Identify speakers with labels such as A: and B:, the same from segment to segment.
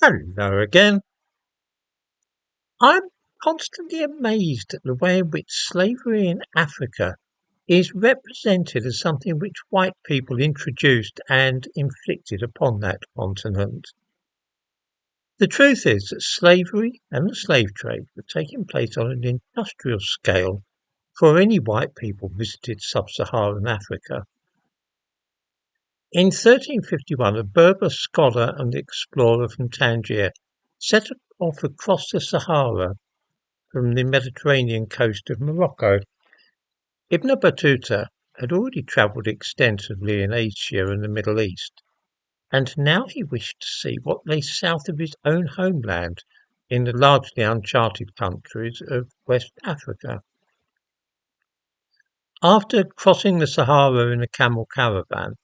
A: Hello again. I'm constantly amazed at the way in which slavery in Africa is represented as something which white people introduced and inflicted upon that continent. The truth is that slavery and the slave trade were taking place on an industrial scale before any white people visited sub-Saharan Africa. In 1351, a Berber scholar and explorer from Tangier set off across the Sahara from the Mediterranean coast of Morocco. Ibn Batoutah had already travelled extensively in Asia and the Middle East, and now he wished to see what lay south of his own homeland in the largely uncharted countries of West Africa. After crossing the Sahara in a camel caravan,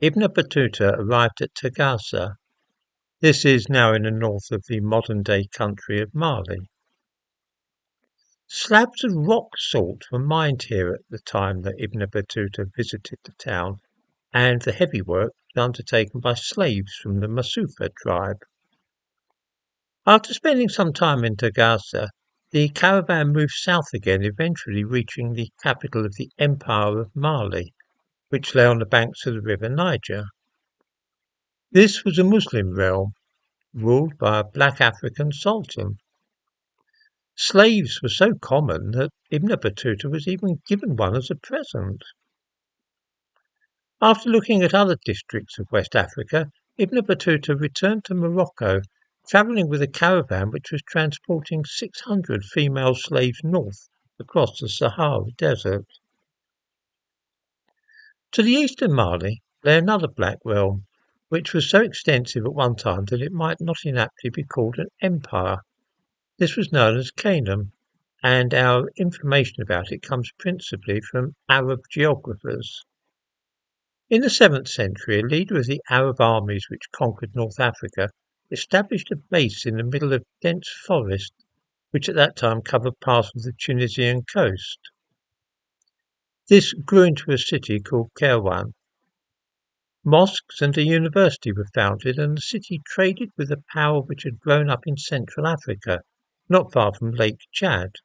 A: Ibn Batoutah arrived at Tagaza. This is now in the north of the modern-day country of Mali. Slabs of rock salt were mined here at the time that Ibn Batoutah visited the town, and the heavy work was undertaken by slaves from the Masufa tribe. After spending some time in Tagaza, the caravan moved south again, eventually reaching the capital of the Empire of Mali, which lay on the banks of the river Niger. This was a Muslim realm, ruled by a black African sultan. Slaves were so common that Ibn Batoutah was even given one as a present. After looking at other districts of West Africa, Ibn Batoutah returned to Morocco, travelling with a caravan which was transporting 600 female slaves north across the Sahara Desert. To the east of Mali lay another black realm, which was so extensive at one time that it might not inaptly be called an empire. This was known as Canaan, and our information about it comes principally from Arab geographers. In the 7th century, a leader of the Arab armies which conquered North Africa established a base in the middle of dense forest, which at that time covered part of the Tunisian coast. This grew into a city called Kairouan. Mosques and a university were founded, and the city traded with a power which had grown up in Central Africa, not far from Lake Chad.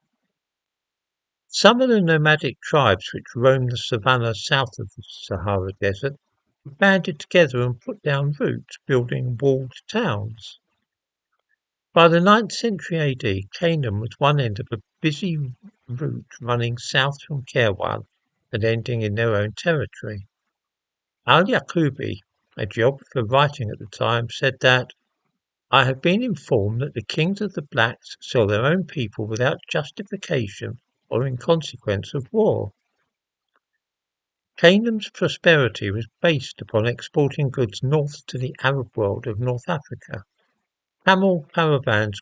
A: Some of the nomadic tribes which roamed the savannah south of the Sahara Desert were banded together and put down roots, building walled towns. By the 9th century AD, Canaan was one end of a busy route running south from Kairouan and ending in their own territory. Al-Yaqubi, a geographer writing at the time, said that I have been informed that the kings of the blacks sell their own people without justification or in consequence of war. Canaan's prosperity was based upon exporting goods north to the Arab world of North Africa. Camel caravans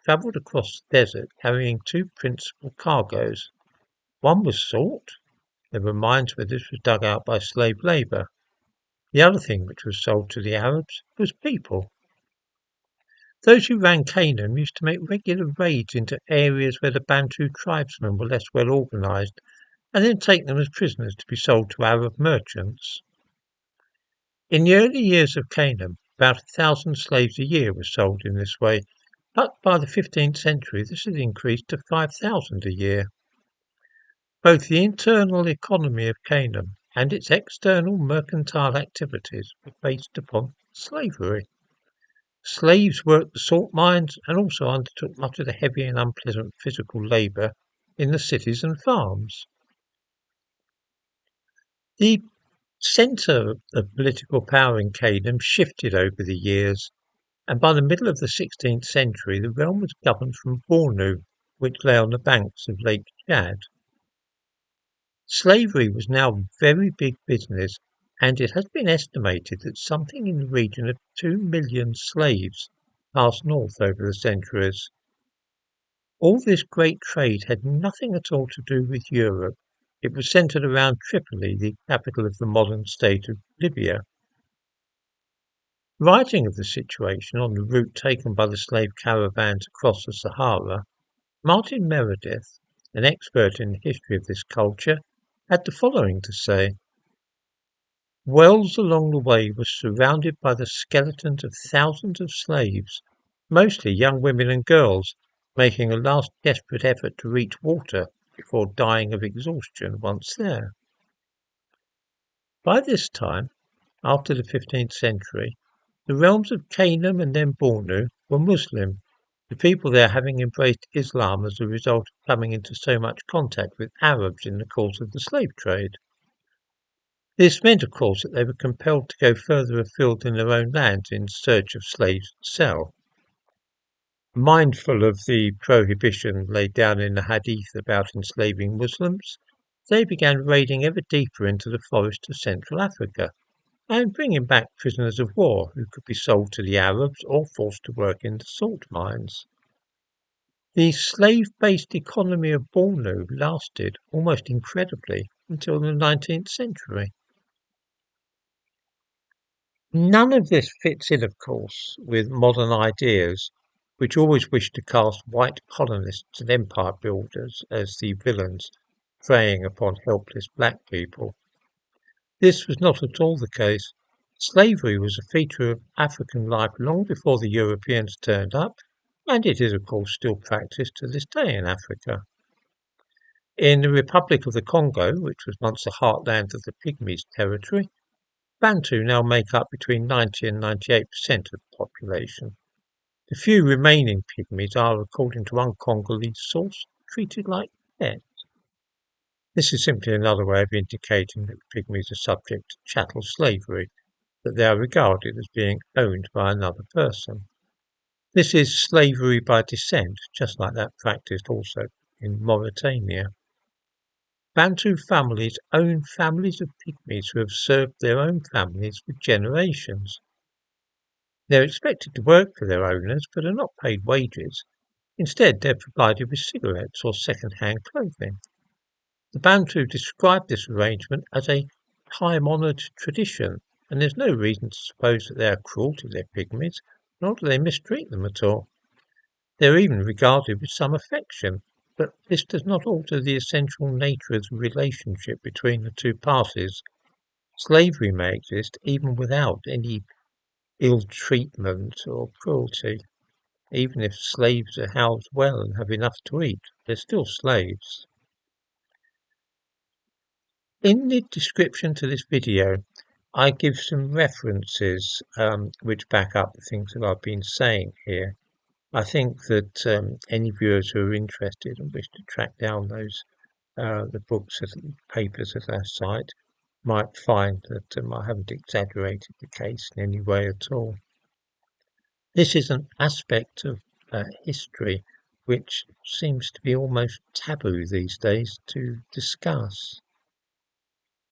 A: travelled across the desert carrying two principal cargoes. One was salt. There were mines where this was dug out by slave labour. The other thing which was sold to the Arabs was people. Those who ran Canaan used to make regular raids into areas where the Bantu tribesmen were less well organised, and then take them as prisoners to be sold to Arab merchants. In the early years of Canaan, about 1,000 slaves a year were sold in this way, but by the 15th century this had increased to 5,000 a year. Both the internal economy of Canaan and its external mercantile activities were based upon slavery. Slaves worked the salt mines and also undertook much of the heavy and unpleasant physical labour in the cities and farms. The centre of political power in Canaan shifted over the years, and by the middle of the 16th century the realm was governed from Bornu, which lay on the banks of Lake Chad. Slavery was now very big business, and it has been estimated that something in the region of 2 million slaves passed north over the centuries. All this great trade had nothing at all to do with Europe. It was centred around Tripoli, the capital of the modern state of Libya. Writing of the situation on the route taken by the slave caravans across the Sahara, Martin Meredith, an expert in the history of this culture, had the following to say. Wells along the way was surrounded by the skeletons of thousands of slaves, mostly young women and girls, making a last desperate effort to reach water before dying of exhaustion once there. By this time, after the 15th century, the realms of Canaan and then Bornu were Muslim, the people there having embraced Islam as a result of coming into so much contact with Arabs in the course of the slave trade. This meant, of course, that they were compelled to go further afield in their own lands in search of slaves to sell. Mindful of the prohibition laid down in the Hadith about enslaving Muslims, they began raiding ever deeper into the forests of Central Africa and bringing back prisoners of war who could be sold to the Arabs or forced to work in the salt mines. The slave-based economy of Bornu lasted, almost incredibly, until the 19th century. None of this fits in, of course, with modern ideas, which always wish to cast white colonists and empire builders as the villains preying upon helpless black people. This was not at all the case. Slavery was a feature of African life long before the Europeans turned up, and it is, of course, still practiced to this day in Africa. In the Republic of the Congo, which was once the heartland of the Pygmies territory, Bantu now make up between 90 and 98% of the population. The few remaining Pygmies are, according to one Congolese source, treated like pets. This is simply another way of indicating that the Pygmies are subject to chattel slavery, that they are regarded as being owned by another person. This is slavery by descent, just like that practiced also in Mauritania. Bantu families own families of Pygmies who have served their own families for generations. They are expected to work for their owners but are not paid wages. Instead, they are provided with cigarettes or second-hand clothing. The Bantu describe this arrangement as a time-honoured tradition, and there is no reason to suppose that they are cruel to their Pygmies, nor do they mistreat them at all. They are even regarded with some affection, but this does not alter the essential nature of the relationship between the two parties. Slavery may exist even without any ill treatment or cruelty. Even if slaves are housed well and have enough to eat, they're still slaves. In the description to this video, I give some references which back up the things that I've been saying here. I think that any viewers who are interested and wish to track down those the books and papers at our site might find that I haven't exaggerated the case in any way at all. This is an aspect of history which seems to be almost taboo these days to discuss.